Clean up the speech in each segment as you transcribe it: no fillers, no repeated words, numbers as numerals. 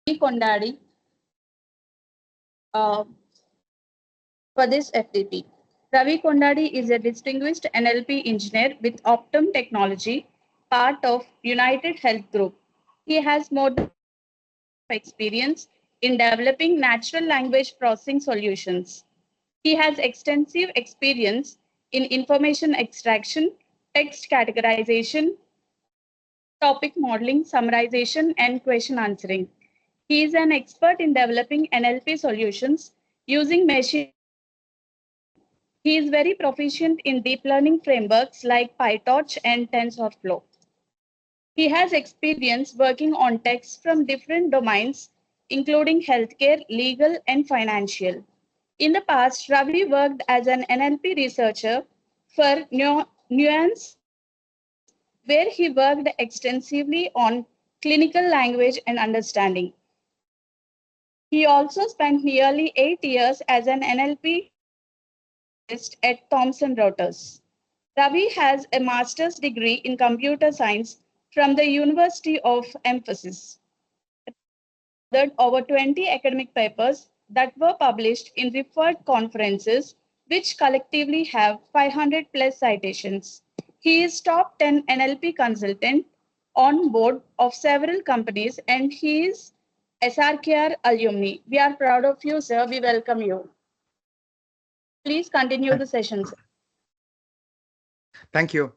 Kondadi uh, for this FDP. Ravi Kondadi is a distinguished NLP engineer with Optum Technology, part of United Health Group. He has more than experience in developing natural language processing solutions. He has extensive experience in information extraction, text categorization, topic modeling, summarization, and question answering. He is an expert in developing NLP solutions using machine. He is very proficient in deep learning frameworks like PyTorch and TensorFlow. He has experience working on texts from different domains, including healthcare, legal, and financial. In the past, Ravi worked as an NLP researcher for Nuance, where he worked extensively on clinical language and understanding. He also spent nearly 8 years as an NLP at Thomson Reuters. Ravi has a master's degree in computer science from the University of Emphasis. Authored over 20 academic papers that were published in referred conferences, which collectively have 500 plus citations. He is top 10 NLP consultant on board of several companies, and he is SRKR alumni. We are proud of you, sir. We welcome you. Please continue the session, sir. Thank you.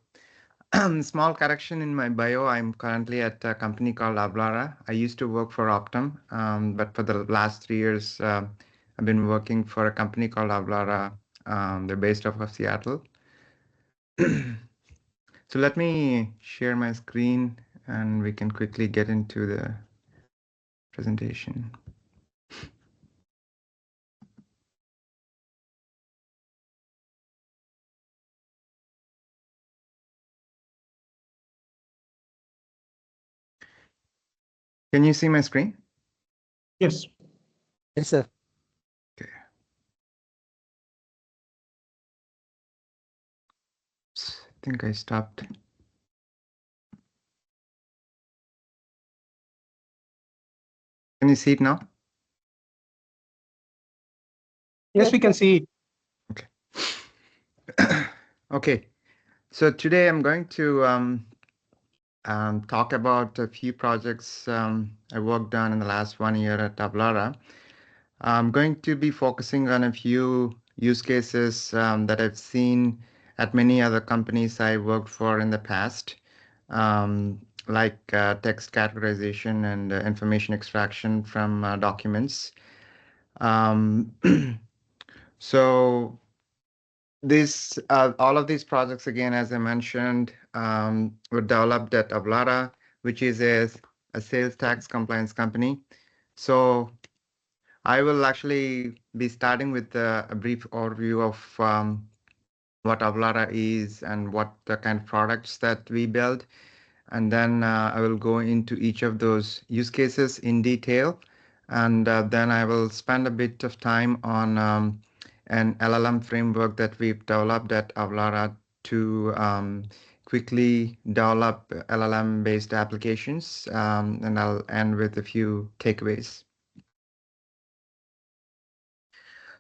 Small correction in my bio. I'm currently at a company called Avlara. I used to work for Optum, but for the last 3 years, I've been working for a company called Avlara. They're based off of Seattle. So let me share my screen and we can quickly get into the presentation. Can you see my screen? Yes. Yes, sir. Okay. I think I stopped. Can you see it now? Yes, we can see it. Okay. Okay. So today I'm going to talk about a few projects I worked on in the last 1 year at Avlara. I'm going to be focusing on a few use cases that I've seen at many other companies I worked for in the past, like text categorization and information extraction from documents. So all of these projects, again, as I mentioned, were developed at Avlara, which is a sales tax compliance company. So I will actually be starting with a brief overview of what Avlara is and what the kind of products that we build. And then I will go into each of those use cases in detail. And then I will spend a bit of time on an LLM framework that we've developed at Avlara to quickly develop LLM-based applications. And I'll end with a few takeaways.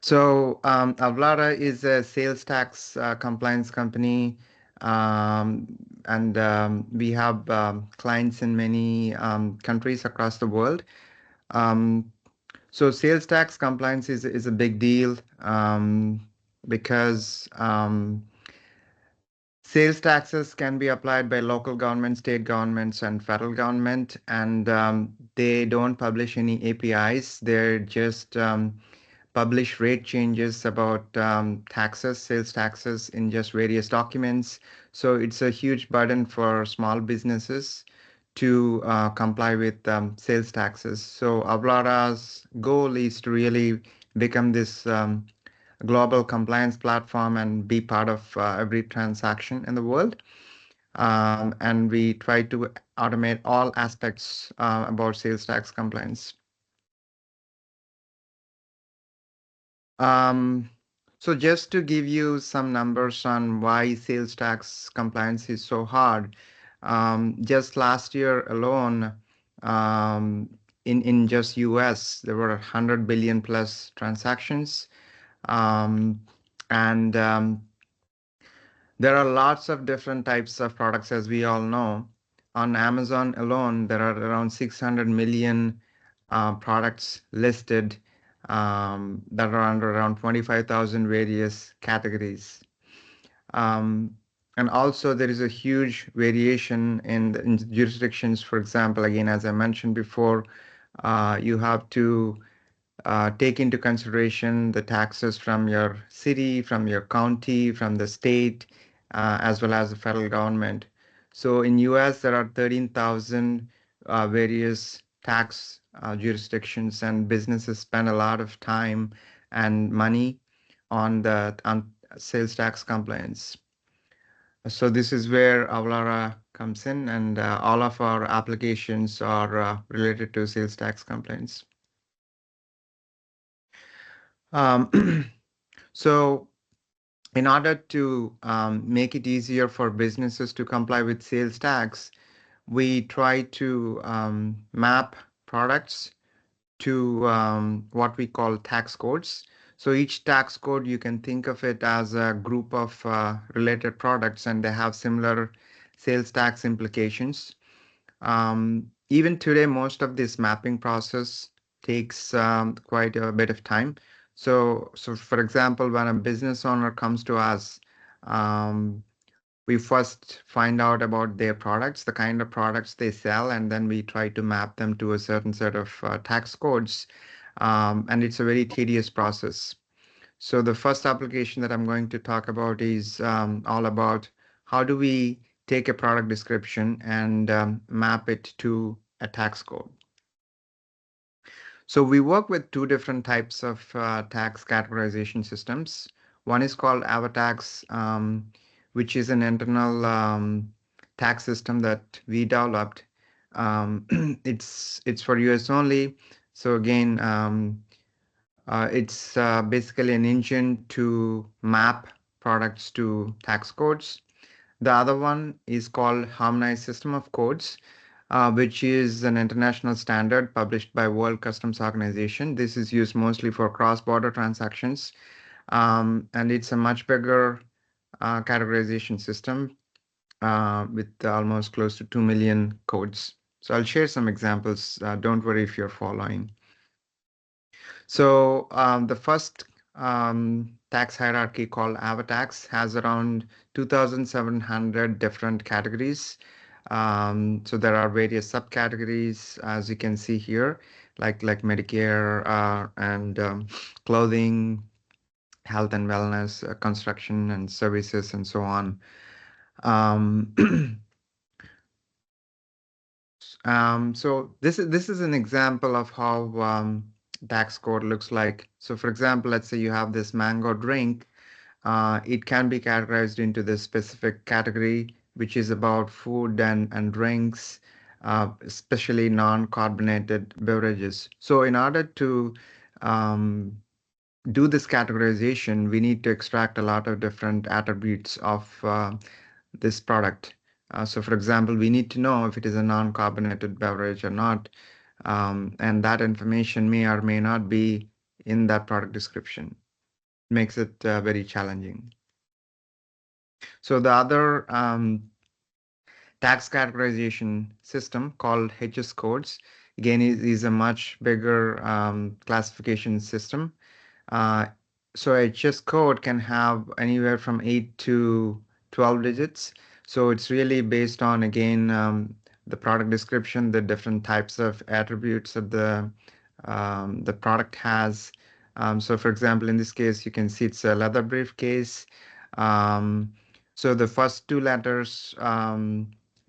So Avlara is a sales tax compliance company, and we have clients in many countries across the world. So sales tax compliance is a big deal because sales taxes can be applied by local governments, state governments, and federal government, and they don't publish any APIs. They're just publish rate changes about taxes, sales taxes in just various documents. So it's a huge burden for small businesses to comply with sales taxes. So Avlara's goal is to really become this global compliance platform and be part of every transaction in the world. And we try to automate all aspects about sales tax compliance. So just to give you some numbers on why sales tax compliance is so hard, just last year alone, in just US, there were 100 billion plus transactions. Um, and There are lots of different types of products, as we all know. On Amazon alone, there are around 600 million products listed that are under around 25,000 various categories. Um, and also, there is a huge variation in jurisdictions. For example, again, as I mentioned before, you have to take into consideration the taxes from your city, from your county, from the state, as well as the federal government. So in US, there are 13,000 various tax jurisdictions, and businesses spend a lot of time and money on sales tax compliance. So this is where Avalara comes in, and all of our applications are related to sales tax compliance. Um, so in order to make it easier for businesses to comply with sales tax, we try to map products to what we call tax codes. So each tax code, you can think of it as a group of related products, and they have similar sales tax implications. Even today, most of this mapping process takes quite a bit of time. So for example, when a business owner comes to us, um, we first find out about their products, the kind of products they sell, and then we try to map them to a certain set of tax codes. And it's a very tedious process. So the first application that I'm going to talk about is all about how do we take a product description and map it to a tax code. So we work with two different types of tax categorization systems. One is called AvaTax, which is an internal tax system that we developed. It's for US only. So again, it's basically an engine to map products to tax codes. The other one is called Harmonized System of Codes, which is an international standard published by World Customs Organization. This is used mostly for cross-border transactions, and it's a much bigger categorization system with almost close to 2 million codes. So I'll share some examples. Don't worry if you're following. So the first tax hierarchy called AvaTax has around 2,700 different categories. So there are various subcategories, as you can see here, like Medicare and clothing, health and wellness, construction and services, and so on. Um, so this is an example of how tax code looks like. So for example, let's say you have this mango drink. It can be categorized into this specific category, which is about food and drinks, especially non-carbonated beverages. So in order to um, do this categorization, we need to extract a lot of different attributes of this product. So for example, we need to know if it is a non-carbonated beverage or not, and that information may or may not be in that product description. Makes it very challenging. So the other tax categorization system called HS codes, again, is a much bigger classification system. Uh, so HS code can have anywhere from 8 to 12 digits. So it's really based on, again, the product description, the different types of attributes that the product has. So for example, in this case, you can see it's a leather briefcase. Um, so the first two letters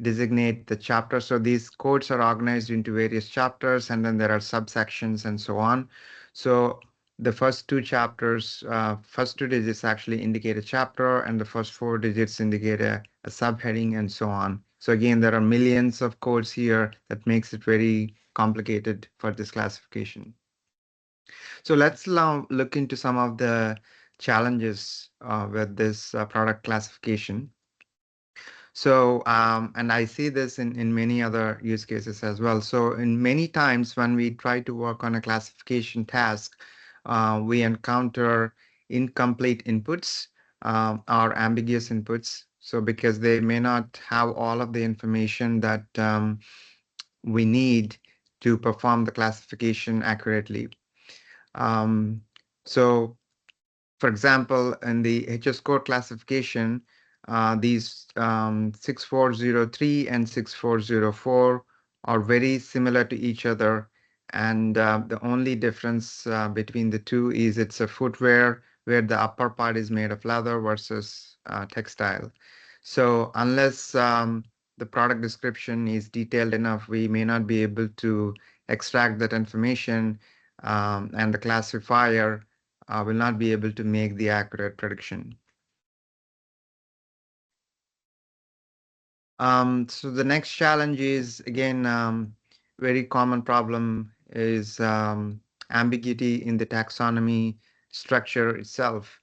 designate the chapter. So these codes are organized into various chapters, and then there are subsections and so on. So the first two chapters, first two digits actually indicate a chapter, and the first four digits indicate a subheading, and so on. So again, there are millions of codes here that makes it very complicated for this classification. So let's now look into some of the challenges with this product classification. So, and I see this in many other use cases as well. So in many times when we try to work on a classification task, we encounter incomplete inputs or ambiguous inputs. So because they may not have all of the information that we need to perform the classification accurately. Um, so for example, in the HS code classification, these 6403 and 6404 are very similar to each other. And the only difference between the two is it's a footwear where the upper part is made of leather versus textile. So unless the product description is detailed enough, we may not be able to extract that information, and the classifier will not be able to make the accurate prediction. So the next challenge is again very common problem is ambiguity in the taxonomy structure itself.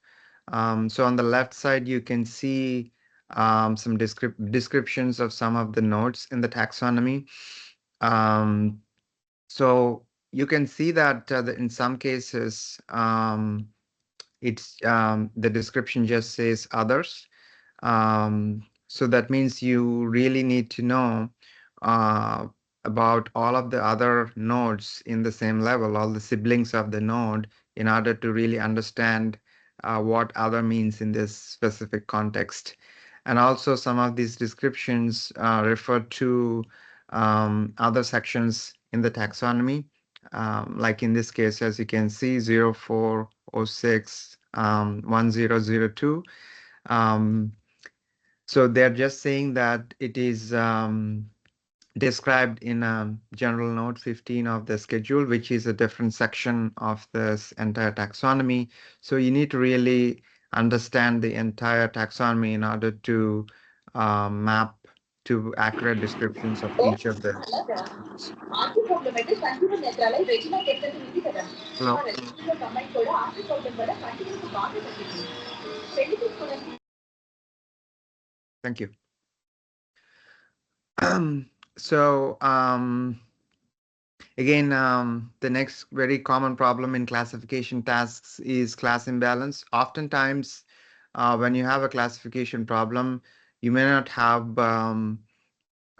So on the left side, you can see some descriptions of some of the nodes in the taxonomy. Um, so you can see that in some cases, it's the description just says others. So that means you really need to know uh, about all of the other nodes in the same level, all the siblings of the node, in order to really understand what other means in this specific context. And also some of these descriptions refer to other sections in the taxonomy. Like in this case, as you can see, 0406 1002. So they're just saying that it is described in general note 15 of the schedule, which is a different section of this entire taxonomy. So you need to really understand the entire taxonomy in order to map to accurate descriptions of each of the. Hello. Thank you. So again, the next very common problem in classification tasks is class imbalance. Oftentimes, when you have a classification problem, you may not have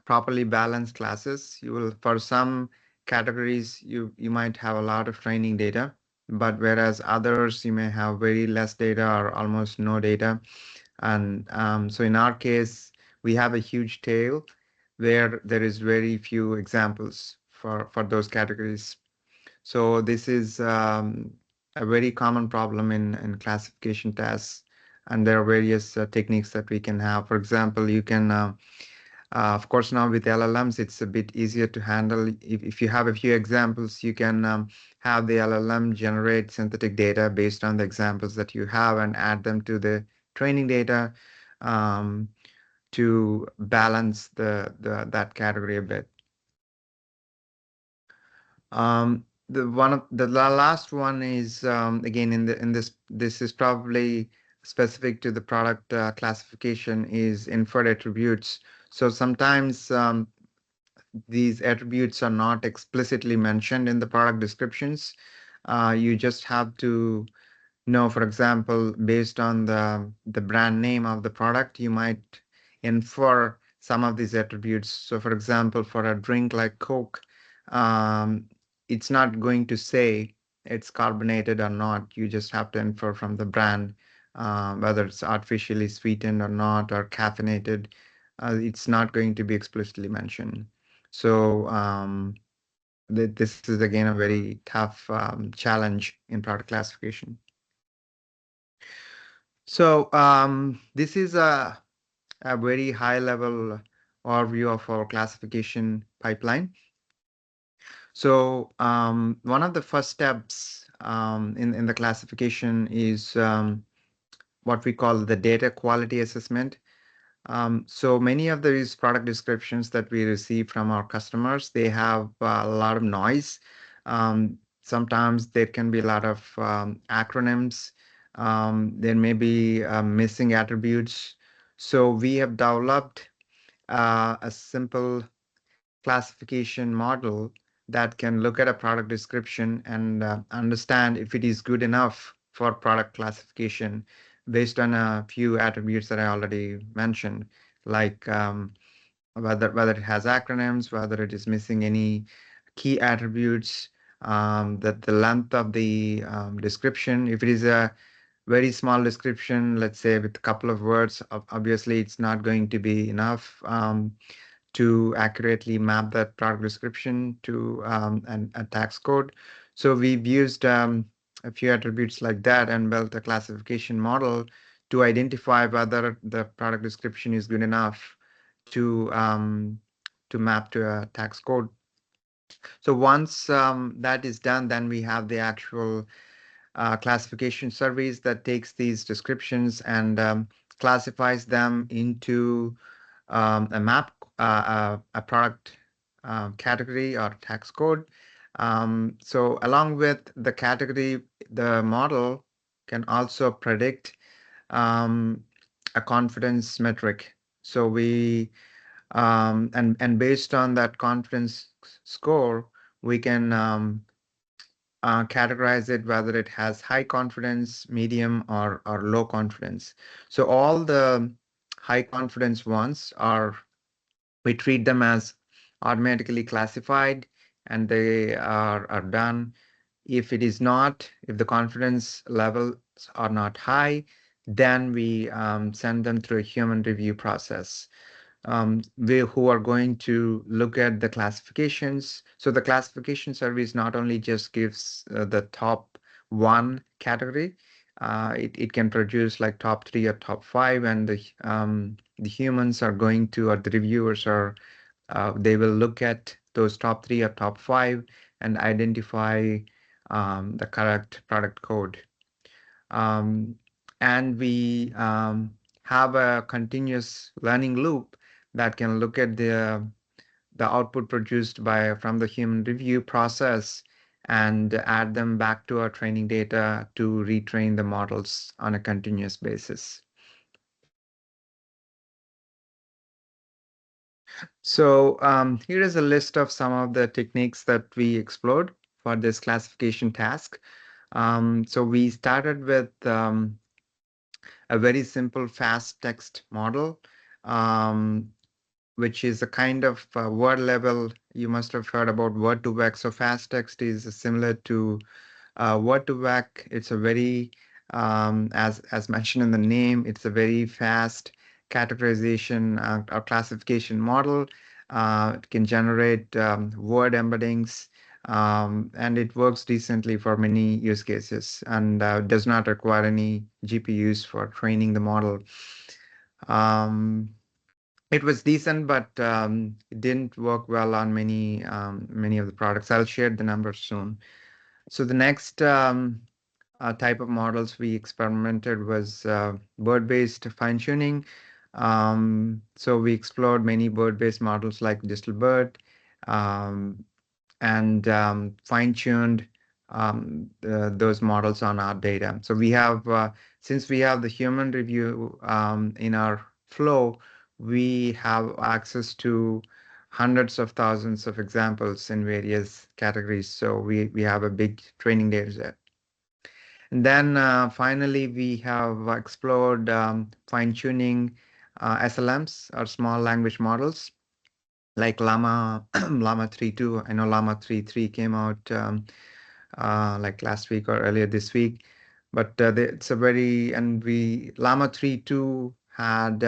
properly balanced classes. You will, for some categories, you might have a lot of training data, but whereas others, you may have very less data or almost no data. And so in our case, we have a huge tail where there is very few examples for those categories. So this is a very common problem in classification tests. And there are various techniques that we can have. For example, you can, of course, now with LLMs, it's a bit easier to handle. If you have a few examples, you can have the LLM generate synthetic data based on the examples that you have and add them to the training data um, to balance that category a bit. The last one is again in this is probably specific to the product classification is inferred attributes. So sometimes these attributes are not explicitly mentioned in the product descriptions. You just have to know, for example, based on the brand name of the product, you might infer some of these attributes. So for example, for a drink like Coke, um, it's not going to say it's carbonated or not. You just have to infer from the brand, whether it's artificially sweetened or not, or caffeinated. It's not going to be explicitly mentioned. So this is again a very tough challenge in product classification. So this is a very high level overview of our classification pipeline. So one of the first steps in the classification is what we call the data quality assessment. So many of these product descriptions that we receive from our customers, they have a lot of noise. Sometimes there can be a lot of acronyms. There may be missing attributes. So we have developed a simple classification model that can look at a product description and understand if it is good enough for product classification based on a few attributes that I already mentioned, like whether it has acronyms, whether it is missing any key attributes, that the length of the description. If it is a very small description, let's say with a couple of words, obviously it's not going to be enough to accurately map that product description to a tax code. So we've used a few attributes like that and built a classification model to identify whether the product description is good enough to map to a tax code. So once that is done, then we have the actual classification service that takes these descriptions and classifies them into a map, a product category or tax code. So along with the category, the model can also predict um, a confidence metric. So we and based on that confidence score, we can categorize it whether it has high confidence, medium, or low confidence. So all the high confidence ones are, we treat them as automatically classified and they are done. If it is not, if the confidence levels are not high, then we send them through a human review process who are going to look at the classifications. So the classification service not only just gives the top one category, it can produce like top three or top five, and the humans are going to, or the reviewers are, they will look at those top three or top five and identify the correct product code. Um, and we have a continuous learning loop that can look at the output produced by from the human review process and add them back to our training data to retrain the models on a continuous basis. So here is a list of some of the techniques that we explored for this classification task. So we started with a very simple fast text model, um, which is a kind of word level. You must have heard about word2vec. So fast text is similar to word2vec. It's a very, as mentioned in the name, it's a very fast categorization or classification model. It can generate word embeddings, and it works decently for many use cases and does not require any GPUs for training the model. It was decent, but it didn't work well on many of the products. I'll share the numbers soon. So the next type of models we experimented was bird-based fine-tuning. So we explored many bird-based models like DistilBird, um, and fine-tuned those models on our data. So we have, since we have the human review in our flow, we have access to hundreds of thousands of examples in various categories. So we have a big training data set. And then finally, we have explored fine-tuning SLMs, or small language models, like Llama Llama 3.2. I know Llama 3.3 came out like last week or earlier this week, but it's a very, and we Llama 3.2 had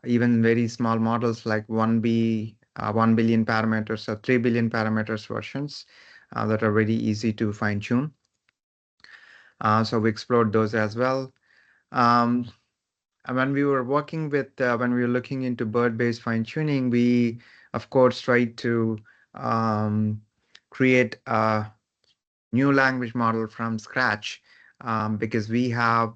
even very small models like 1 billion parameters or 3 billion parameters versions that are very easy to fine tune. So we explored those as well. And when we were working with, when we were looking into bird-based fine-tuning, we, of course, tried to create a new language model from scratch, because we have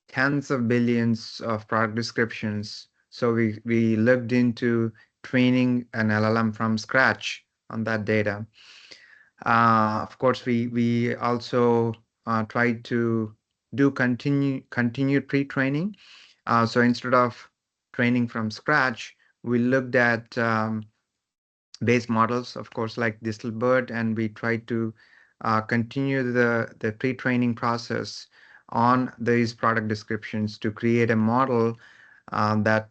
tens of billions of product descriptions. So we looked into training an LLM from scratch on that data. Of course, we also tried to do continued pre-training. So instead of training from scratch, We looked at base models, of course, like Distilbert, and we tried to continue the pre-training process on these product descriptions to create a model that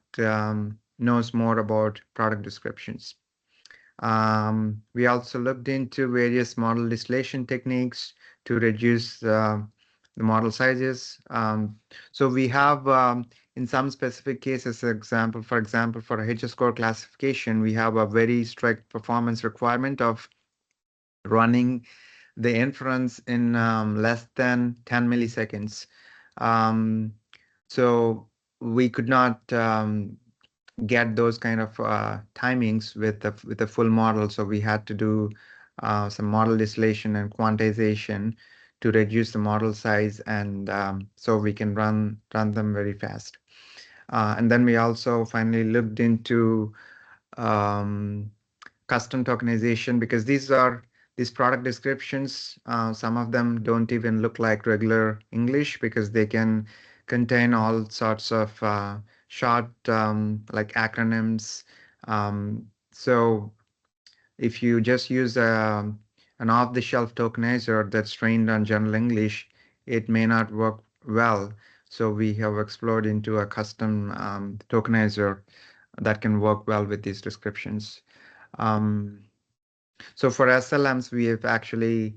knows more about product descriptions. We also looked into various model distillation techniques to reduce the model sizes. So we have, in some specific cases, for example, for a HS score classification, we have a very strict performance requirement of running the inference in less than 10 milliseconds. Um, so we could not get those kind of timings with the full model. So we had to do some model distillation and quantization to reduce the model size, and so we can run them very fast. And then we also finally looked into um, custom tokenization, because these product descriptions, some of them don't even look like regular English because they can contain all sorts of short like acronyms. So if you just use an off-the-shelf tokenizer that's trained on general English, it may not work well. So we have explored into a custom tokenizer that can work well with these descriptions. Um, so for SLMs, we have actually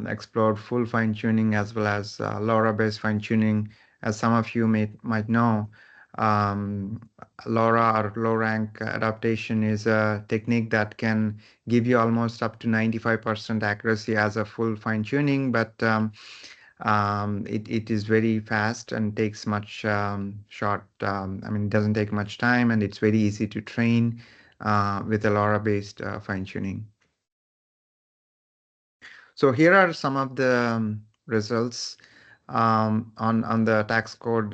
explored full fine-tuning as well as LoRa-based fine-tuning. As some of you might know, um, LoRa or low rank adaptation is a technique that can give you almost up to 95% accuracy as a full fine-tuning, but it is very fast and takes much short, I mean, it doesn't take much time, and it's very easy to train with a LoRa-based fine-tuning. So here are some of the results on the tax code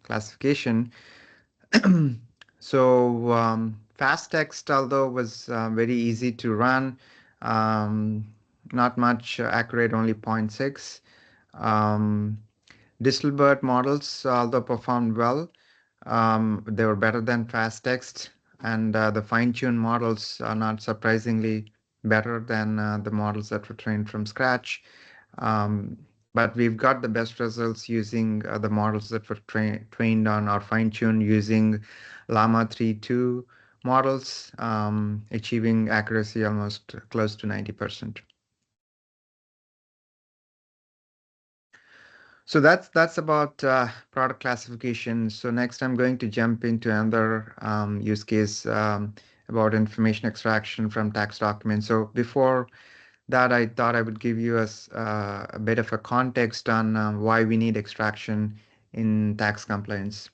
classification. So fast text, although was very easy to run, um, not much accurate, only 0.6. Distilbert models, although performed well, they were better than fast text, and the fine-tuned models are not surprisingly better than the models that were trained from scratch. But we've got the best results using the models that were trained on or fine-tuned using Llama 3.2 models, achieving accuracy almost close to 90%. So that's about product classification. So next I'm going to jump into another use case about information extraction from tax documents. So before that, I thought I would give you a bit of a context on why we need extraction in tax compliance.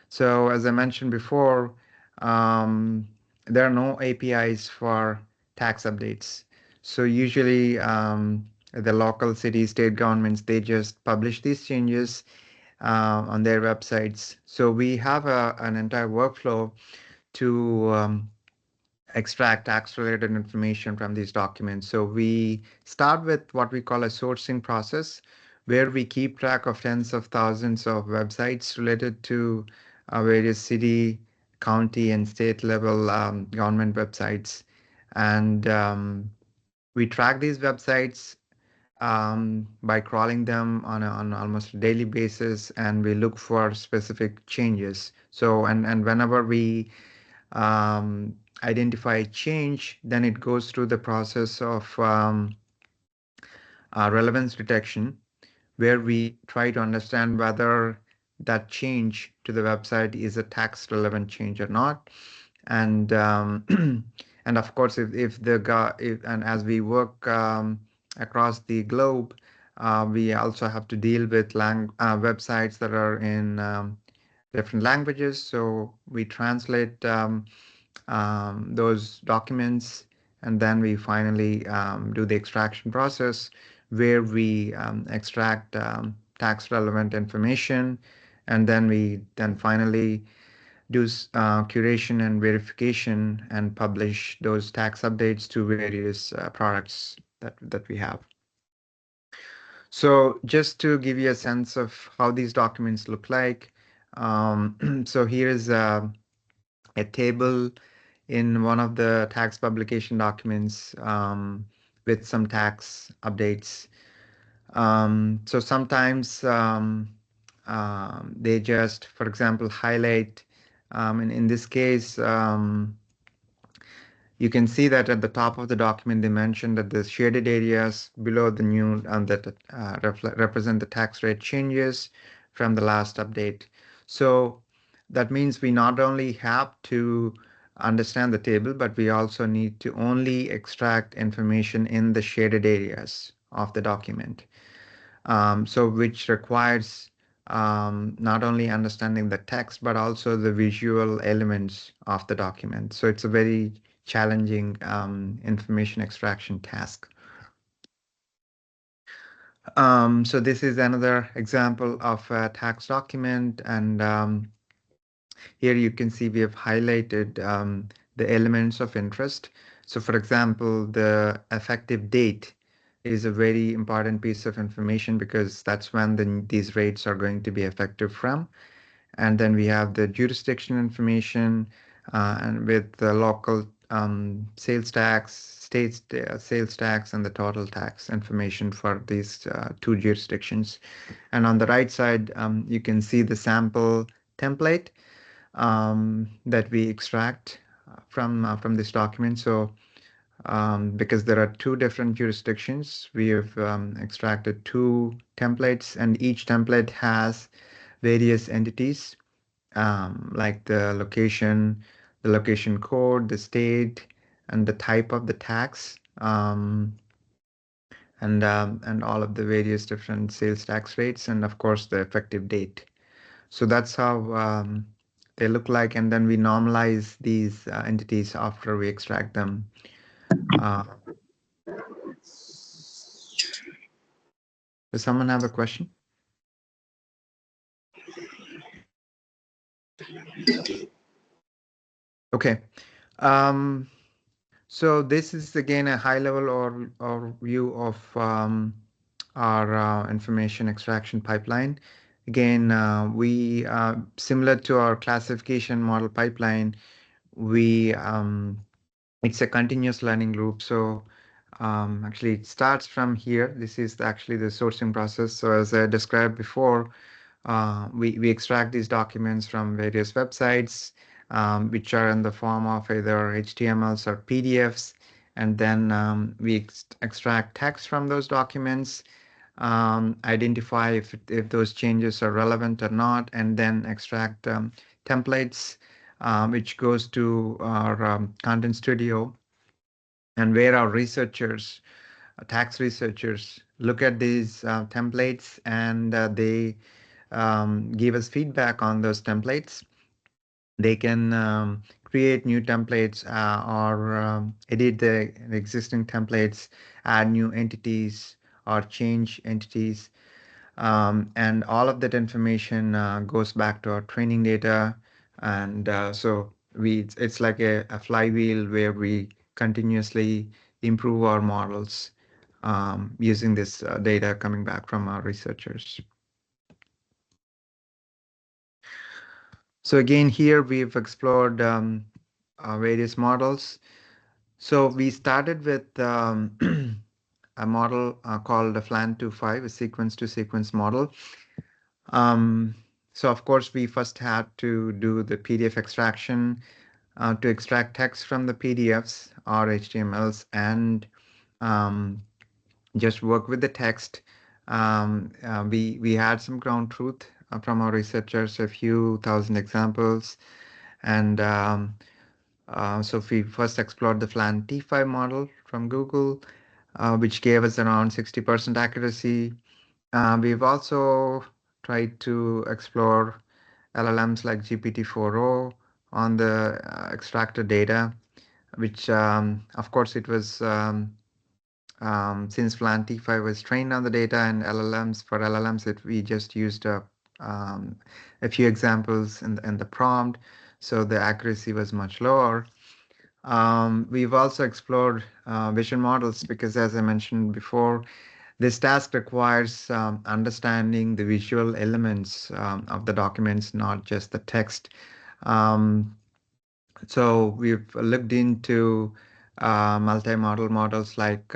So as I mentioned before, um, there are no APIs for tax updates. So usually the local city, state governments, they just publish these changes on their websites. So we have an entire workflow to extract tax-related information from these documents. So we start with what we call a sourcing process, where we keep track of tens of thousands of websites related to various city, county, and state level government websites. And we track these websites by crawling them on almost a daily basis, and we look for specific changes. So, and whenever we identify change, then it goes through the process of relevance detection, where we try to understand whether that change to the website is a tax relevant change or not. And and of course, and as we work across the globe, we also have to deal with websites that are in different languages. So we translate those documents, and then we finally do the extraction process, where we extract tax relevant information, and then we finally do curation and verification and publish those tax updates to various products that we have. So just to give you a sense of how these documents look like, so here is a table in one of the tax publication documents with some tax updates. So sometimes they just, for example, highlight. In this case, you can see that at the top of the document, they mentioned that the shaded areas below the new that represent the tax rate changes from the last update. So that means we not only have to understand the table, but we also need to only extract information in the shaded areas of the document. So which requires not only understanding the text, but also the visual elements of the document. So it's a very challenging information extraction task. So this is another example of a tax document, and here you can see we have highlighted the elements of interest. So for example, the effective date is a very important piece of information because that's when these rates are going to be effective from. And then we have the jurisdiction information and with the local sales tax, state sales tax, and the total tax information for these two jurisdictions. And on the right side, you can see the sample template that we extract from this document. So because there are two different jurisdictions, we have extracted two templates, and each template has various entities like the location code, the state, and the type of the tax, and all of the various different sales tax rates, and of course the effective date. So that's how they look like, and then we normalize these entities after we extract them. Does someone have a question? Okay. So this is again a high level or view of our information extraction pipeline. Again, we similar to our classification model pipeline, we it's a continuous learning loop. So actually it starts from here. This is actually the sourcing process. So as I described before, we extract these documents from various websites, which are in the form of either HTMLs or PDFs. And then we extract text from those documents, identify if those changes are relevant or not, and then extract templates, which goes to our Content Studio, and where our researchers, tax researchers, look at these templates, and they give us feedback on those templates. They can create new templates or edit the existing templates, add new entities or change entities. And all of that information goes back to our training data. And so it's like a flywheel where we continuously improve our models using this data coming back from our researchers. So again, here we've explored various models. So we started with a model called the FLAN25, a sequence-to-sequence model. So of course, we first had to do the PDF extraction to extract text from the PDFs or HTMLs and just work with the text. We had some ground truth from our researchers, a few thousand examples. And so we first explored the FLAN T5 model from Google, which gave us around 60% accuracy. We've also tried to explore LLMs like GPT-4o on the extracted data, which of course it was since FLAN T5 was trained on the data, and for LLMs we just used a few examples in the prompt, so the accuracy was much lower. We've also explored vision models because, as I mentioned before, this task requires understanding the visual elements of the documents, not just the text. So we've looked into multi-model models like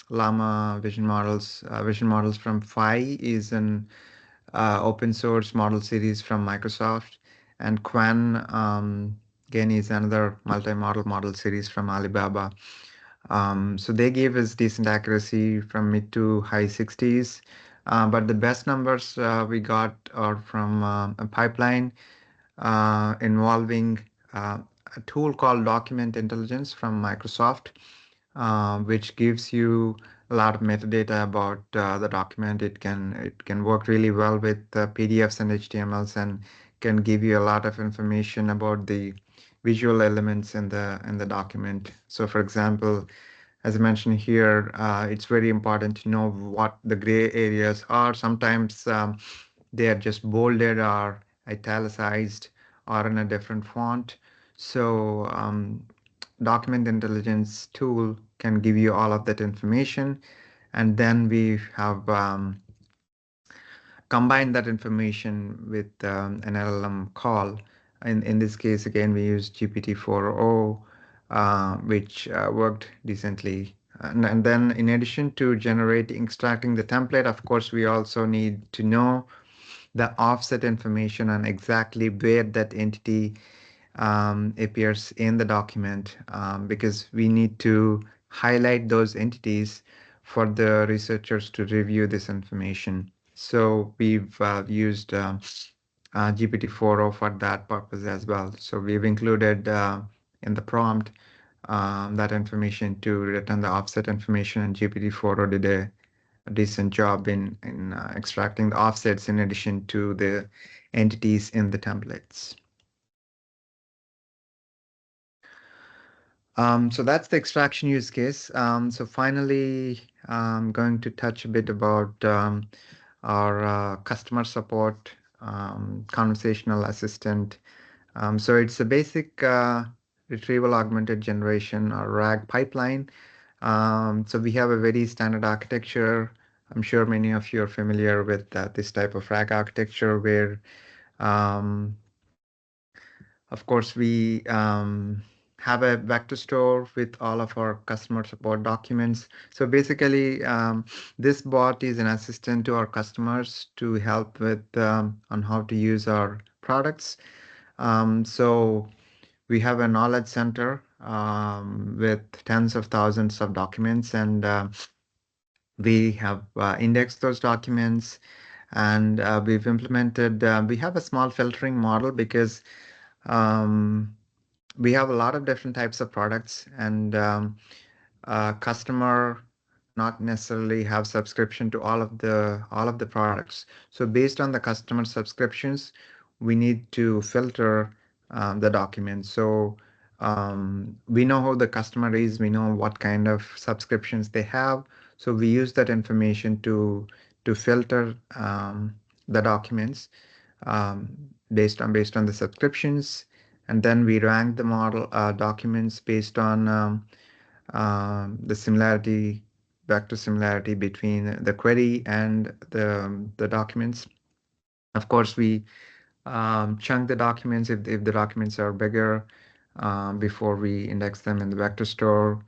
Llama vision models from Phi is an open source model series from Microsoft, and Quan again is another multi-model model series from Alibaba. So they gave us decent accuracy from mid to high 60s, but the best numbers we got are from a pipeline involving uh, a tool called Document Intelligence from Microsoft, which gives you a lot of metadata about the document. It can work really well with PDFs and HTMLs, and can give you a lot of information about the visual elements in the document. So, for example, as I mentioned here, it's very important to know what the gray areas are. Sometimes they are just bolded or italicized or in a different font. So document intelligence tool can give you all of that information. And then we have combined that information with an LLM call. In this case, again, we used GPT-4o, which worked decently. And then in addition to extracting the template, of course, we also need to know the offset information on exactly where that entity appears in the document, because we need to highlight those entities for the researchers to review this information. So we've used GPT-4o for that purpose as well. So we've included in the prompt that information to return the offset information, and GPT-4o did a decent job in extracting the offsets in addition to the entities in the templates. So that's the extraction use case. So finally, I'm going to touch a bit about our customer support conversational assistant. So it's a basic retrieval augmented generation or RAG pipeline. So we have a very standard architecture. I'm sure many of you are familiar with this type of RAG architecture where um, of course, we have a vector store with all of our customer support documents. So basically, this bot is an assistant to our customers to help with on how to use our products. So we have a knowledge center with tens of thousands of documents, and we have indexed those documents, and we've implemented. We have a small filtering model because um, we have a lot of different types of products, and customer not necessarily have subscription to all of the products. So based on the customer subscriptions, we need to filter the documents. So we know who the customer is, we know what kind of subscriptions they have. So we use that information to filter the documents um, based on the subscriptions, and then we rank the model documents based on the similarity, vector similarity between the query and the documents. Of course, we chunk the documents if the documents are bigger before we index them in the vector store.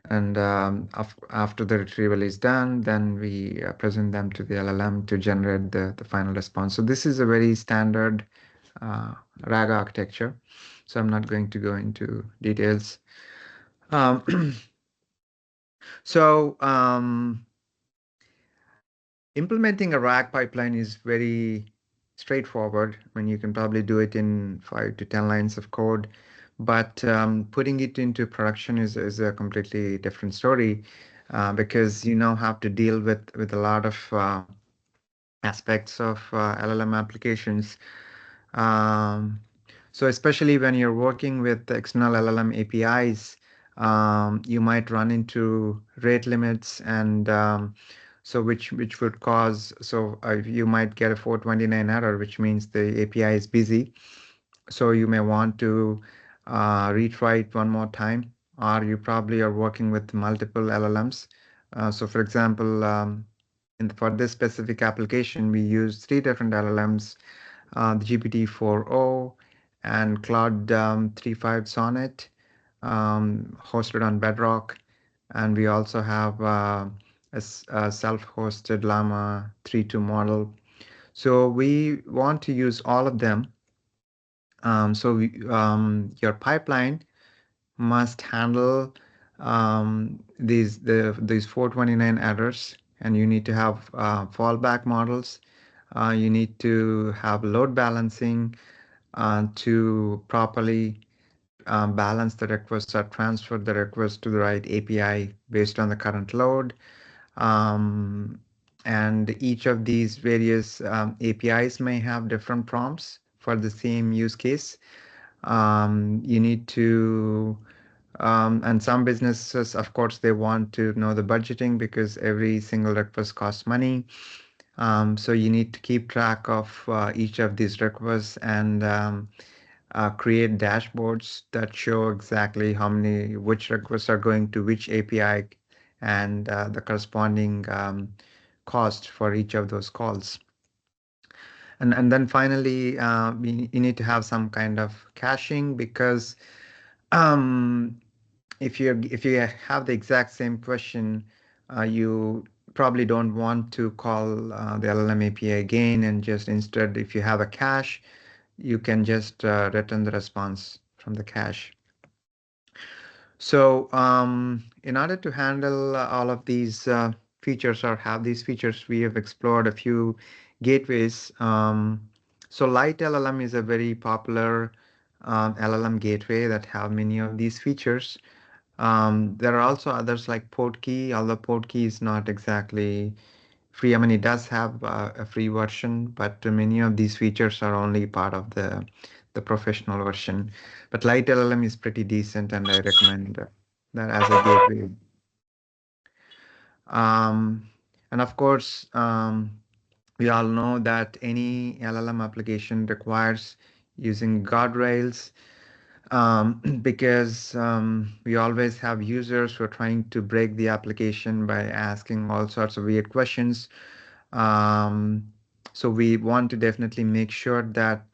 And after the retrieval is done, then we present them to the LLM to generate the final response. So this is a very standard uh, RAG architecture. So I'm not going to go into details. Um, so implementing a RAG pipeline is very straightforward. I mean, you can probably do it in 5 to 10 lines of code, but putting it into production is a completely different story because you now have to deal with a lot of aspects of LLM applications. Um, so especially when you're working with external LLM APIs, you might run into rate limits, and so which would cause, so you might get a 429 error, which means the API is busy. So you may want to retry it one more time, or you probably are working with multiple LLMs. So for example, for this specific application, we use 3 different LLMs, the GPT-4o, and Cloud 3.5 Sonnet, hosted on Bedrock. And we also have a self-hosted Llama 3.2 model. So we want to use all of them. Your pipeline must handle these 429 errors, and you need to have fallback models. You need to have load balancing to properly balance the requests or transfer the request to the right API based on the current load. Um, and each of these various APIs may have different prompts for the same use case. You need to, and some businesses, of course, they want to know the budgeting because every single request costs money. So you need to keep track of each of these requests and create dashboards that show exactly which requests are going to which API and the corresponding cost for each of those calls. And then finally, you need to have some kind of caching because um, if you have the exact same question, you probably don't want to call the LLM API again, and just instead, if you have a cache, you can just return the response from the cache. So in order to handle all of these features or have these features, we have explored a few gateways. So Light LLM is a very popular LLM gateway that have many of these features. There are also others like Portkey, although Portkey is not exactly free. I mean, it does have a free version, but many of these features are only part of the professional version. But Light LLM is pretty decent, and I recommend that as a gateway. Um, and of course, we all know that any LLM application requires using guardrails because we always have users who are trying to break the application by asking all sorts of weird questions. So we want to definitely make sure that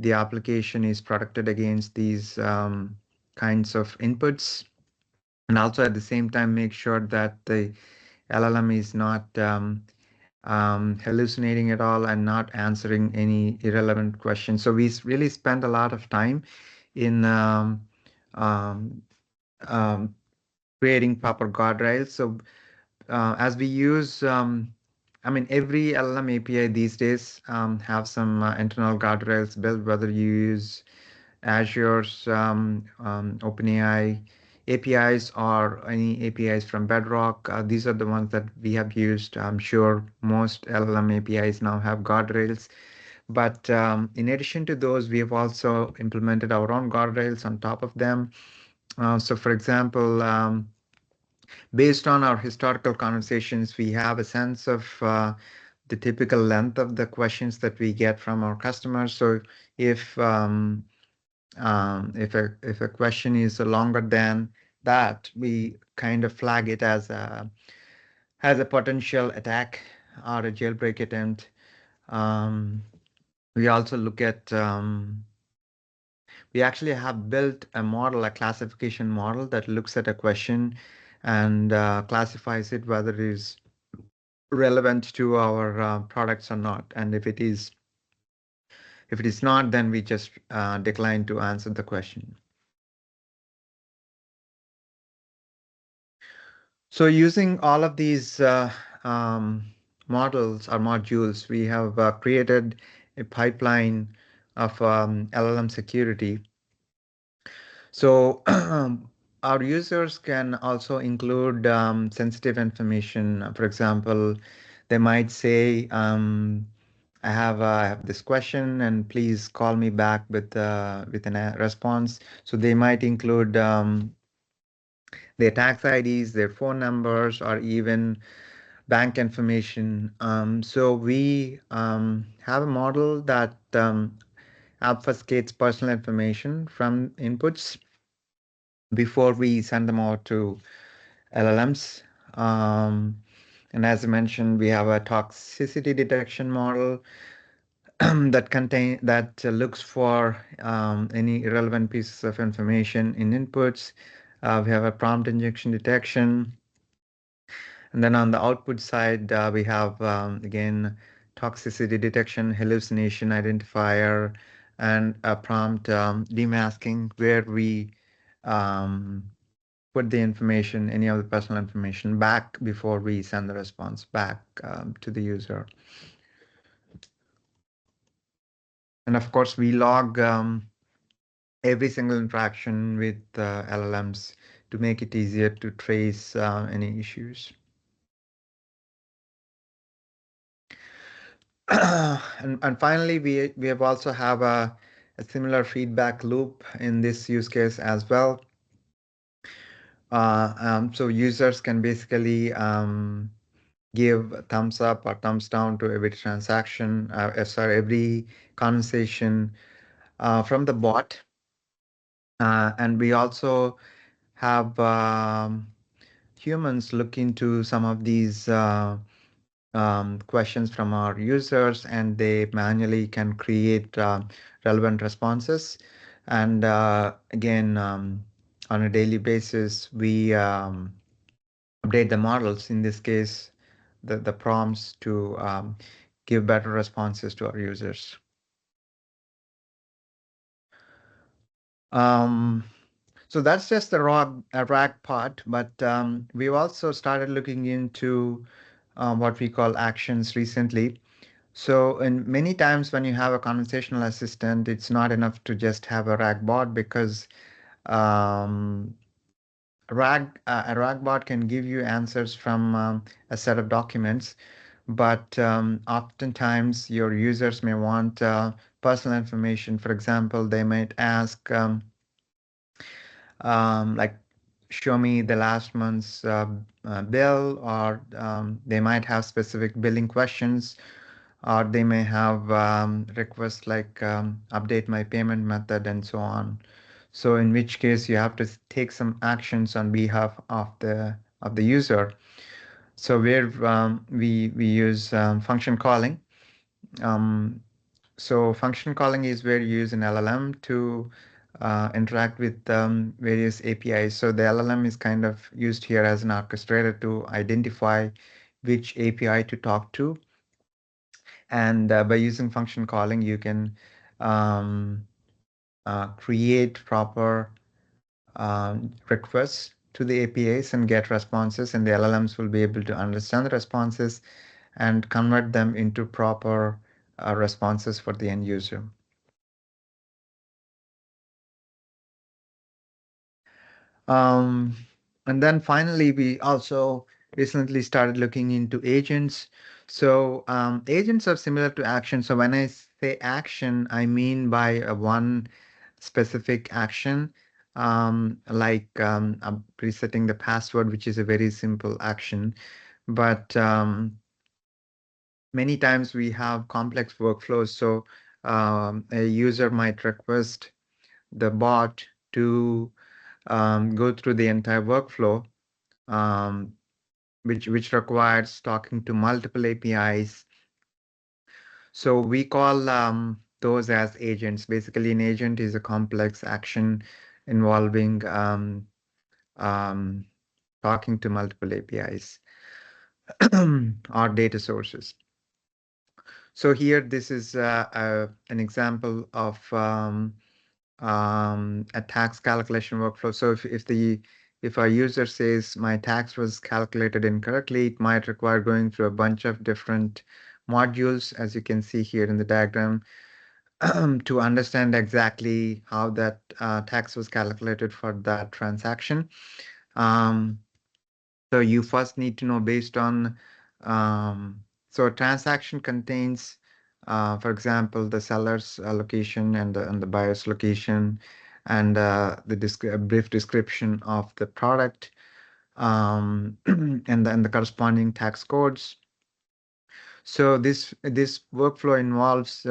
the application is protected against these kinds of inputs, and also at the same time make sure that the LLM is not hallucinating at all and not answering any irrelevant questions. So we really spend a lot of time in um, um, creating proper guardrails. So as we use, I mean, every LLM API these days have some internal guardrails built, whether you use Azure's OpenAI APIs or any APIs from Bedrock. These are the ones that we have used. I'm sure most LLM APIs now have guardrails. But in addition to those, we have also implemented our own guardrails on top of them. So for example, based on our historical conversations, we have a sense of the typical length of the questions that we get from our customers. So if if a question is longer than that, we kind of flag it as a potential attack or a jailbreak attempt. We also look at we actually have built a model, a classification model that looks at a question and classifies it whether it is relevant to our products or not. And if it is not, then we just decline to answer the question. So using all of these models or modules, we have created a pipeline of LLM security. So our users can also include sensitive information. For example, they might say, I have this question, and please call me back with a response. So they might include their tax IDs, their phone numbers, or even bank information. So we have a model that obfuscates personal information from inputs before we send them out to LLMs. And as I mentioned, we have a toxicity detection model that looks for any irrelevant pieces of information in inputs. We have a prompt injection detection. And then on the output side, we have, again, toxicity detection, hallucination identifier, and a prompt demasking where we put the information, any of the personal information, back before we send the response back to the user. And of course, we log every single interaction with LLMs to make it easier to trace any issues. And finally, we have also have a similar feedback loop in this use case as well. So users can basically give a thumbs up or thumbs down to every transaction, every conversation from the bot. And we also have humans look into some of these questions from our users, and they manually can create relevant responses. And again, on a daily basis, we update the models, in this case, the prompts to give better responses to our users. So that's just the RAG part, but we've also started looking into what we call actions recently. So, in many times when you have a conversational assistant, it's not enough to just have a RAG bot, because um, a RAG bot can give you answers from a set of documents, but oftentimes your users may want personal information. For example, they might ask, like, show me the last month's bill, or they might have specific billing questions, or they may have requests like update my payment method and so on. So in which case you have to take some actions on behalf of the user. So where we use function calling. Um, so function calling is where you use an LLM to interact with various APIs. So the LLM is kind of used here as an orchestrator to identify which API to talk to. And by using function calling, you can um, create proper requests to the APIs and get responses, and the LLMs will be able to understand the responses and convert them into proper responses for the end user. And then finally, we also recently started looking into agents. So agents are similar to action. So when I say action, I mean by one specific action, like resetting the password, which is a very simple action. But many times we have complex workflows. So a user might request the bot to go through the entire workflow, um, which requires talking to multiple APIs. So we call those as agents. Basically, an agent is a complex action involving talking to multiple APIs or data sources. So here, this is an example of a tax calculation workflow. So if our user says my tax was calculated incorrectly, it might require going through a bunch of different modules, as you can see here in the diagram, to understand exactly how that tax was calculated for that transaction. So you first need to know based on, so a transaction contains, for example, the seller's location and the buyer's location, and a brief description of the product, and the corresponding tax codes. So this workflow involves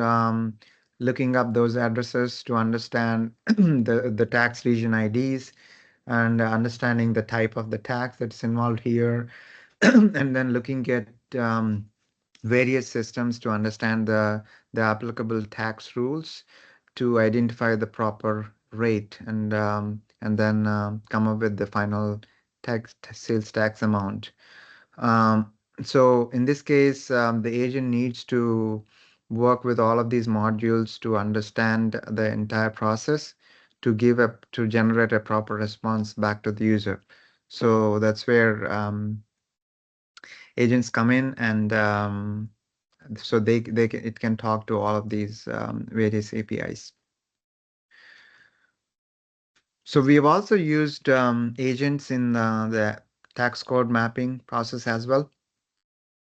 looking up those addresses to understand the tax region IDs, and understanding the type of the tax that's involved here, and then looking at various systems to understand the applicable tax rules, to identify the proper rate, and then come up with the final sales tax amount. Um, so in this case, the agent needs to work with all of these modules to understand the entire process, to generate a proper response back to the user. So that's where agents come in, and so it can talk to all of these various APIs. So we have also used agents in the tax code mapping process as well.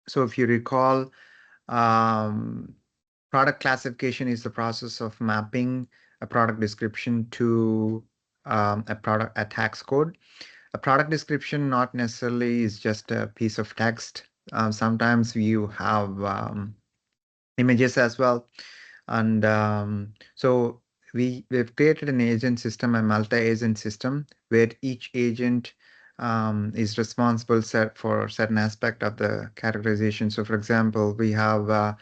So if you recall, um, product classification is the process of mapping a product description to a tax code. A product description not necessarily is just a piece of text. Sometimes you have images as well. And so we've created an agent system, a multi-agent system, where each agent is responsible for a certain aspect of the categorization. So for example, we have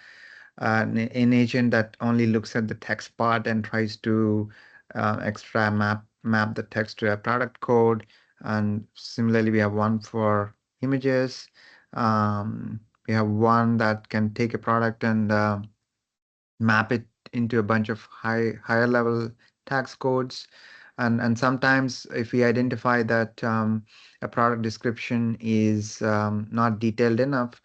an agent that only looks at the text part and tries to extra map the text to a product code. And similarly, we have one for images. We have one that can take a product and map it into a bunch of higher level tax codes. And sometimes if we identify that a product description is not detailed enough,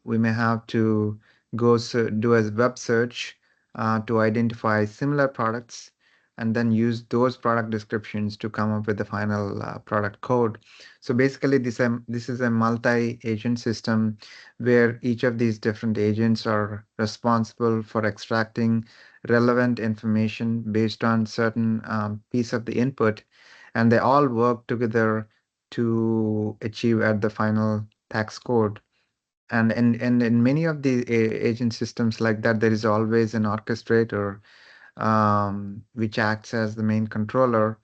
we may have to do a web search to identify similar products, and then use those product descriptions to come up with the final product code. So basically, this is a multi-agent system where each of these different agents are responsible for extracting relevant information based on certain piece of the input, and they all work together to achieve at the final tax code. And in many of the agent systems like that, there is always an orchestrator which acts as the main controller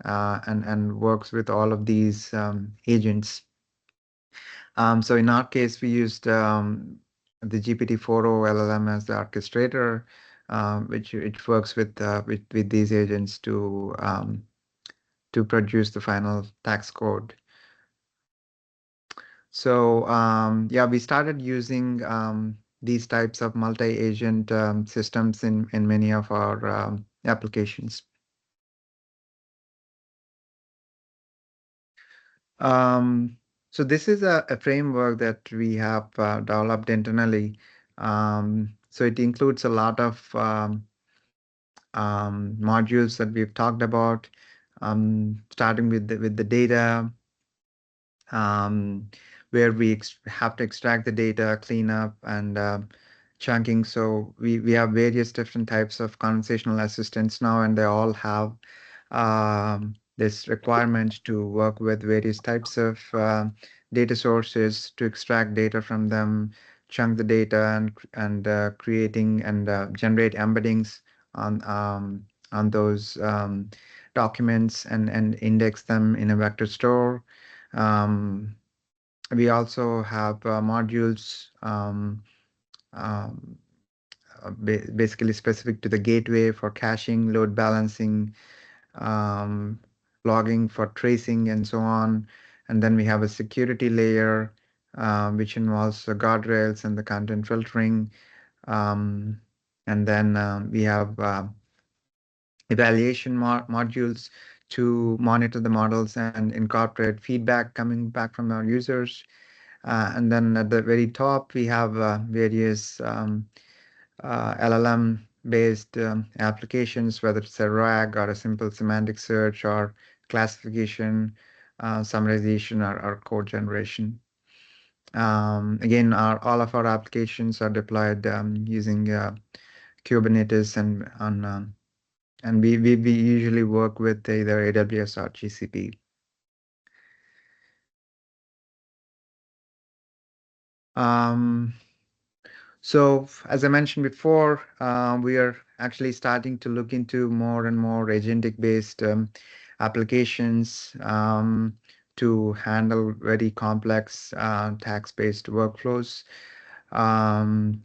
and works with all of these agents. So in our case, we used the GPT-4o LLM as the orchestrator, which it works with these agents to produce the final tax code. So yeah, we started using these types of multi-agent systems in many of our applications. So this is a framework that we have developed internally. So it includes a lot of modules that we've talked about, starting with the data, um, where we have to extract the data, clean up, and chunking. So we have various different types of conversational assistants now, and they all have this requirement to work with various types of data sources to extract data from them, chunk the data, and creating and generate embeddings on those documents, and index them in a vector store. Um, we also have modules um, basically specific to the gateway for caching, load balancing, um, logging for tracing, and so on. And then we have a security layer, which involves the guardrails and the content filtering. And then we have evaluation modules to monitor the models and incorporate feedback coming back from our users. And then at the very top, we have various LLM-based applications, whether it's a RAG or a simple semantic search or classification, summarization, or code generation. Again, all of our applications are deployed using Kubernetes, and we usually work with either AWS or GCP. So as I mentioned before, we are actually starting to look into more and more agentic-based applications to handle very complex tax-based workflows. Um,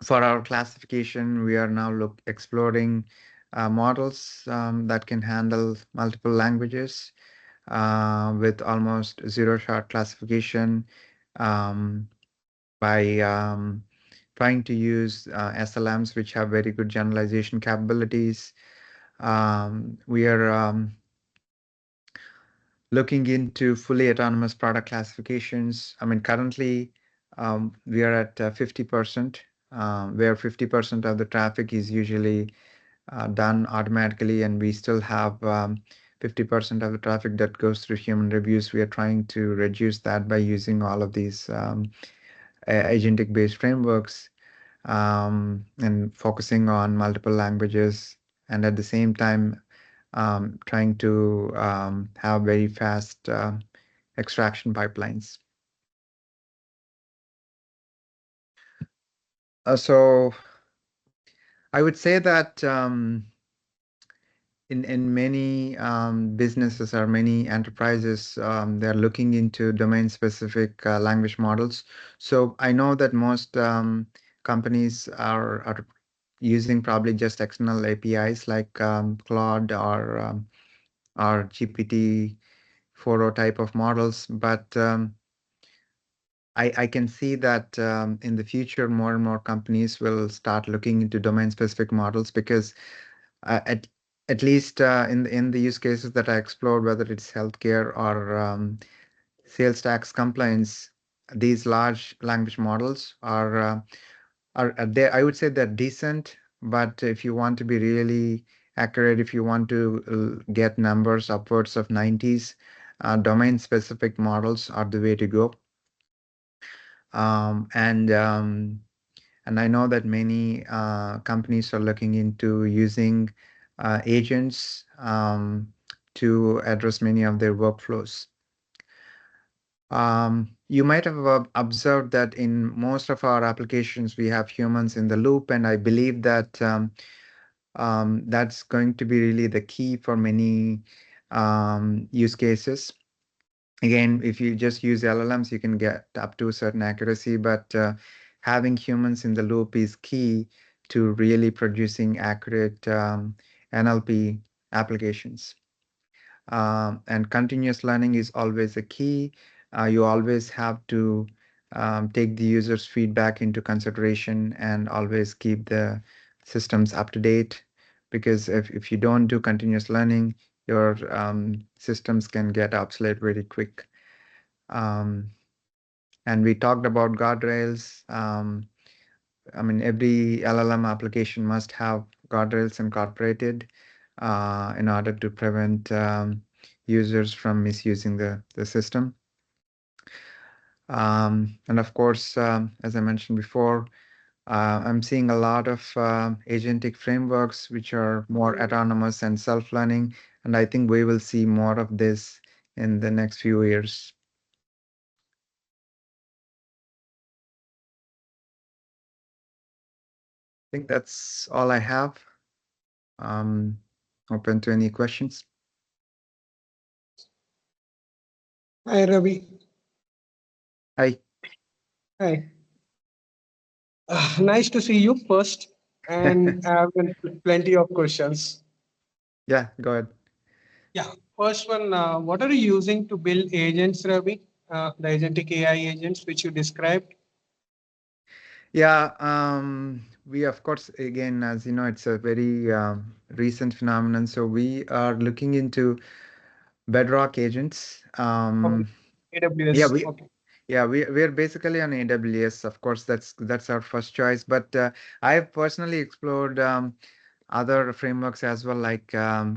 for our classification, we are now exploring models that can handle multiple languages with almost zero-shot classification um, by trying to use SLMs, which have very good generalization capabilities. We are looking into fully autonomous product classifications. I mean, currently we are at 50%, where 50% of the traffic is usually done automatically, and we still have 50% of the traffic that goes through human reviews. We are trying to reduce that by using all of these agentic-based frameworks and focusing on multiple languages, and at the same time trying to have very fast extraction pipelines. So I would say that in many businesses or many enterprises, they're looking into domain-specific language models. So I know that most companies are using probably just external APIs like Claude or GPT-4o type of models, but I can see that in the future, more and more companies will start looking into domain-specific models because uh, at at least in the use cases that I explored, whether it's healthcare or sales tax compliance, these large language models are there. I would say they're decent, but if you want to be really accurate, if you want to get numbers upwards of 90s, domain-specific models are the way to go. Um, and um, and I know that many companies are looking into using agents to address many of their workflows. You might have observed that in most of our applications, we have humans in the loop, and I believe that that's going to be really the key for many use cases. Again, if you just use LLMs, you can get up to a certain accuracy, but having humans in the loop is key to really producing accurate NLP applications. And continuous learning is always a key. You always have to take the user's feedback into consideration and always keep the systems up to date. Because if you don't do continuous learning, your systems can get obsolete very quick. Um, and we talked about guardrails. I mean, every LLM application must have guardrails incorporated in order to prevent users from misusing the system. And of course, as I mentioned before, I'm seeing a lot of agentic frameworks which are more autonomous and self-learning, and I think we will see more of this in the next few years. I think that's all I have. Open to any questions. Hi, Ravi. Hi. Hi. Nice to see you first, and I have plenty of questions. Yeah, go ahead. Yeah. First one, what are you using to build agents, Ravi? The agentic AI agents which you described. Yeah, we of course, again, as you know, it's a very recent phenomenon. So we are looking into Bedrock agents. Okay. Yeah, AWS. we Okay. yeah we're basically on AWS. Of course, that's our first choice. But I've personally explored other frameworks as well, like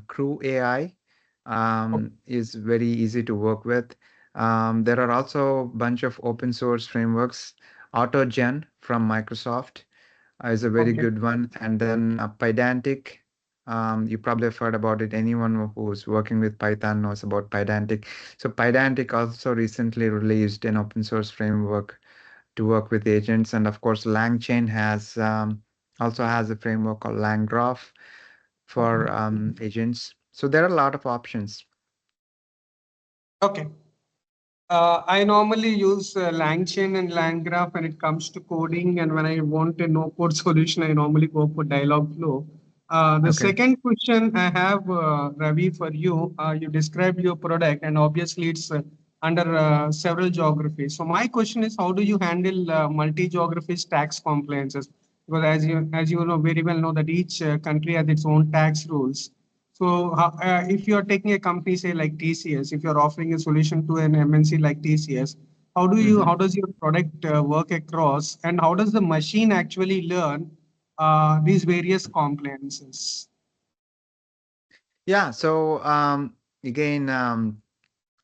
Crew AI Okay. is very easy to work with. There are also a bunch of open source frameworks. AutoGen from Microsoft is a very Okay. good one. And then Pydantic, you probably have heard about it. Anyone who's working with Python knows about Pydantic. So Pydantic also recently released an open source framework to work with agents. And of course, LangChain has also has a framework called LangGraph for Okay. agents. So there are a lot of options. Okay. I normally use LangChain and LangGraph when it comes to coding, and when I want a no-code solution, I normally go for Dialogflow. The Okay. second question I have, Ravi, for you, you described your product, and obviously it's under several geographies. So my question is, how do you handle multi-geographies tax compliances? Because as you know very well know that each country has its own tax rules. So, if you're taking a company, say like TCS, if you're offering a solution to an MNC like TCS, Mhm. how does your product work across, and how does the machine actually learn these various compliances? Yeah. So again,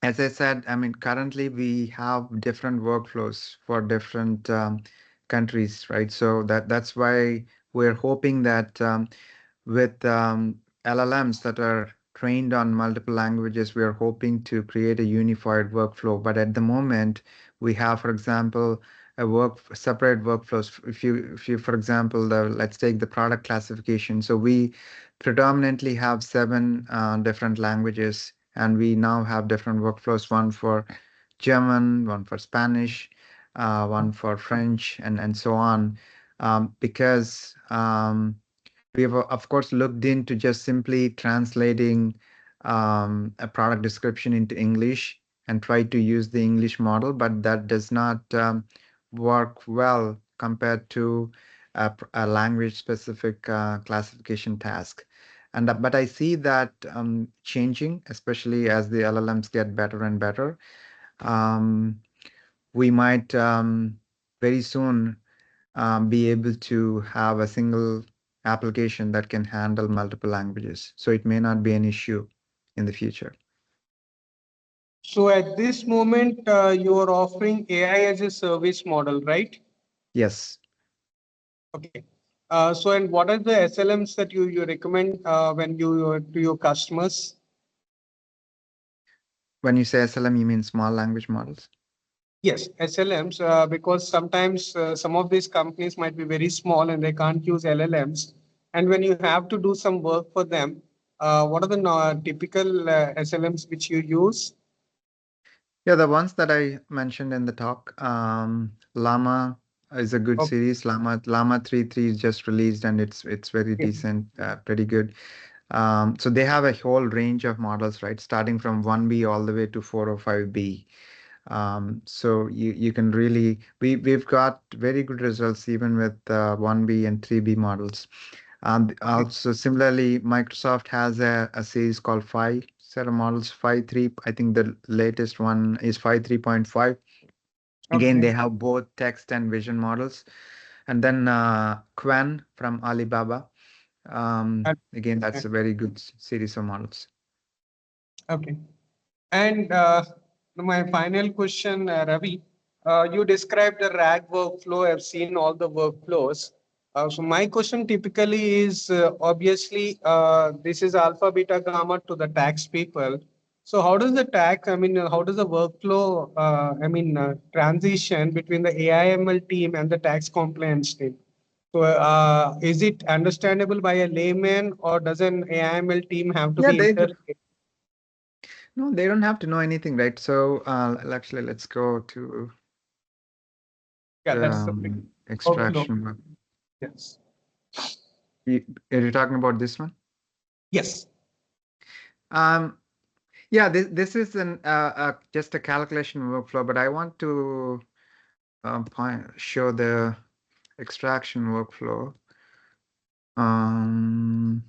as I said, I mean, currently we have different workflows for different countries, right? So that's why we're hoping that with LLMs that are trained on multiple languages, we are hoping to create a unified workflow. But at the moment, we have, for example, separate workflows. If you, for example, let's take the product classification. So we predominantly have seven different languages, and we now have different workflows. One for German, one for Spanish, one for French, and so on. Because we have, of course, looked into just simply translating a product description into English and try to use the English model, but that does not work well compared to a language-specific classification task. But I see that changing, especially as the LLMs get better and better. Um, we might very soon be able to have a single application that can handle multiple languages. So it may not be an issue in the future. So at this moment, you are offering AI as a service model, right? Yes. Okay. So and what are the SLMs that you recommend when you to your customers? When you say SLM, you mean small language models? Yes, SLMs, because sometimes some of these companies might be very small and they can't use LLMs. And when you have to do some work for them, what are the typical SLMs which you use? Yeah, the ones that I mentioned in the talk, Llama is a good Okay. series. Llama 3.3 is just released and it's very Yeah. decent, pretty good. So they have a whole range of models, right? Starting from 1B all the way to 405B. So you can really we've got very good results even with 1B and 3B models. Okay. Also similarly, Microsoft has a series called Phi set of models, Phi 3. I think the latest one is Phi 3.5. Again, Okay. they have both text and vision models. And then Qwen from Alibaba. Again, that's Okay. a very good series of models. Okay. And my final question, Ravi, you described the RAG workflow. I've seen all the workflows. So my question typically is obviously this is alpha, beta, gamma to the tax people. So how does the tax, I mean, how does the workflow, transition between the AI/ML team and the tax compliance team? So is it understandable by a layman, or does an AI/ML team have to Yeah, be inter? no, they don't have to know anything, right? So actually, let's go to Yeah, the that's the big workflow. extraction one. Yes. Are you talking about this one? Yes. Um, yeah, this is just a calculation workflow, but I want to show the extraction workflow. Um,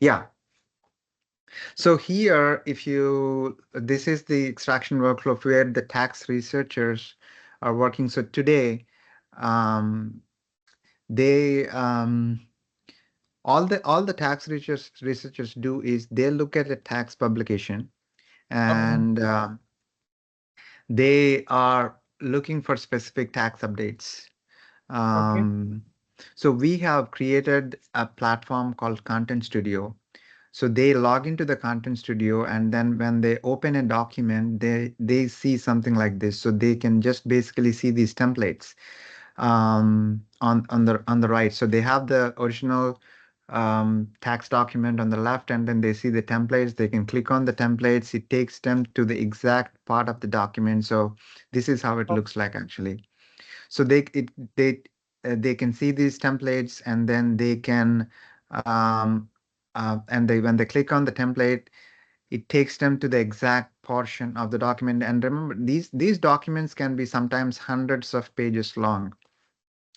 yeah. So here, this is the extraction workflow where the tax researchers are working. So today, um, they all the tax researchers do is they look at a tax publication Okay. and they are looking for specific tax updates. Okay. Um, so we have created a platform called Content Studio. So they log into the Content Studio, and then when they open a document, they see something like this. So they can just basically see these templates on the right. So they have the original tax document on the left, and then they see the templates. They can click on the templates. It takes them to the exact part of the document. So this is how it looks like actually. So they can see these templates, and then they can and they when they click on the template, it takes them to the exact portion of the document. And remember, these documents can be sometimes hundreds of pages long.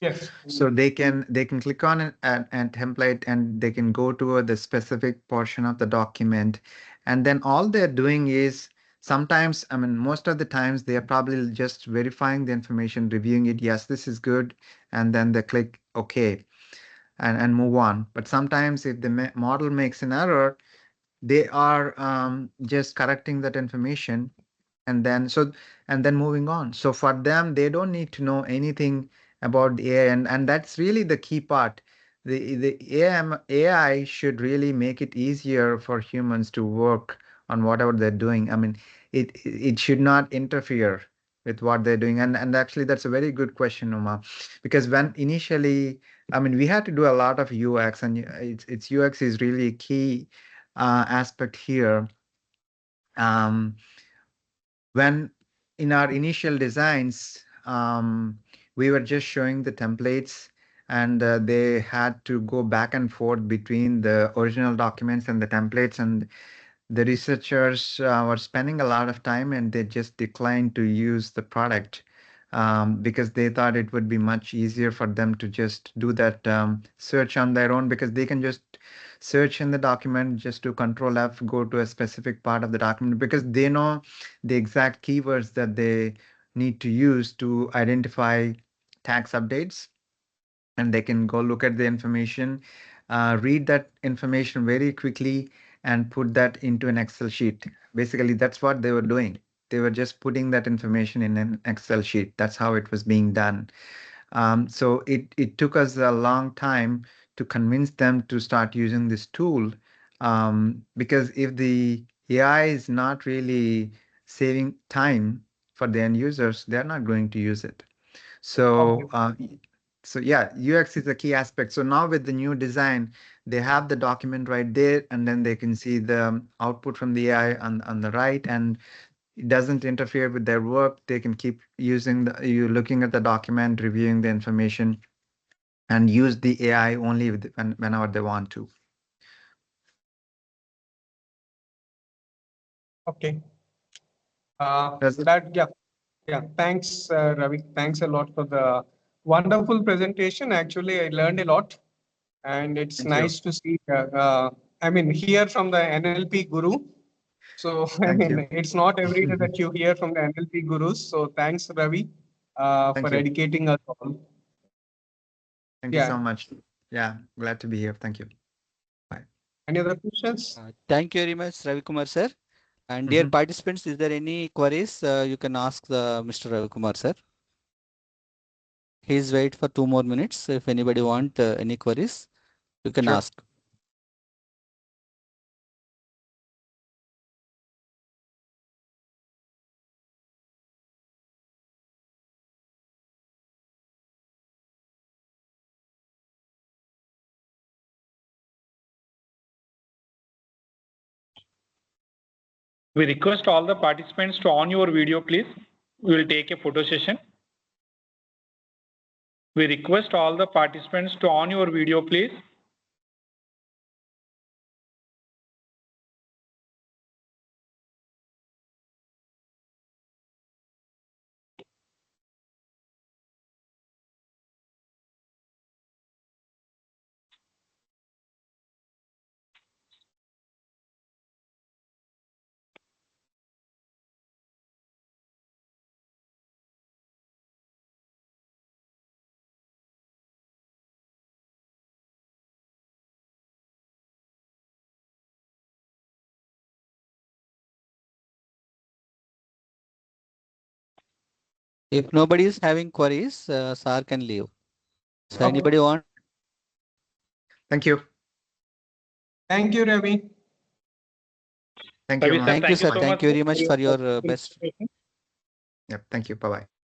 Yes. So they can click on a template, and they can go to the specific portion of the document, and then all they're doing is sometimes, I mean, most of the times they are probably just verifying the information, reviewing it. Yes, this is good, and then they click OK and move on. But sometimes if the model makes an error, they are just correcting that information, and then moving on. So for them, they don't need to know anything about the AI, and that's really the key part. The AI should really make it easier for humans to work on whatever they're doing. I mean, it should not interfere with what they're doing. And actually, that's a very good question, Uma, because when initially, I mean, we had to do a lot of UX, and it's UX is really a key aspect here. Um, when in our initial designs, we were just showing the templates, and they had to go back and forth between the original documents and the templates, and the researchers were spending a lot of time, and they just declined to use the product because they thought it would be much easier for them to just do that search on their own, because they can just search in the document, just to Control F, go to a specific part of the document, because they know the exact keywords that they need to use to identify tax updates, and they can go look at the information, read that information very quickly, and put that into an Excel sheet. Basically, that's what they were doing. They were just putting that information in an Excel sheet. That's how it was being done. So it took us a long time to convince them to start using this tool, because if the AI is not really saving time for the end users, they're not going to use it. Okay. So yeah, UX is a key aspect. So now with the new design, they have the document right there, and then they can see the output from the AI on the right, and it doesn't interfere with their work. They can keep using you looking at the document, reviewing the information, and use the AI only whenever they want to. Okay. Does it? That, yeah. Yeah. Thanks, Ravi. Thanks a lot for the wonderful presentation. Actually, I learned a lot, and it's Thank you. nice to see, I mean, hear from the NLP guru. So, I Thank mean, you. it's not every day that you hear from the NLP gurus. So, thanks, Ravi, Thank for you. educating us all. Thank you Yeah. so much. Yeah, glad to be here. Thank you. Bye. Any other questions? Thank you very much, Ravi Kumar sir. And dear Mhm. participants, is there any queries? You can ask Mr. Ravi Kumar sir. Please wait for 2 more minutes. If anybody want any queries, you can Sure. ask. We request all the participants to on your video, please. We will take a photo session. We request all the participants to on your video, please. If nobody is having queries, sir can leave. So Okay. anybody want? Thank you. Thank you, Ravi. Thank you, Ravi Ma. sir, Thank you, thank you sir. so Thank much you very for much your for your best. presentation. Yep. Thank you. Bye bye.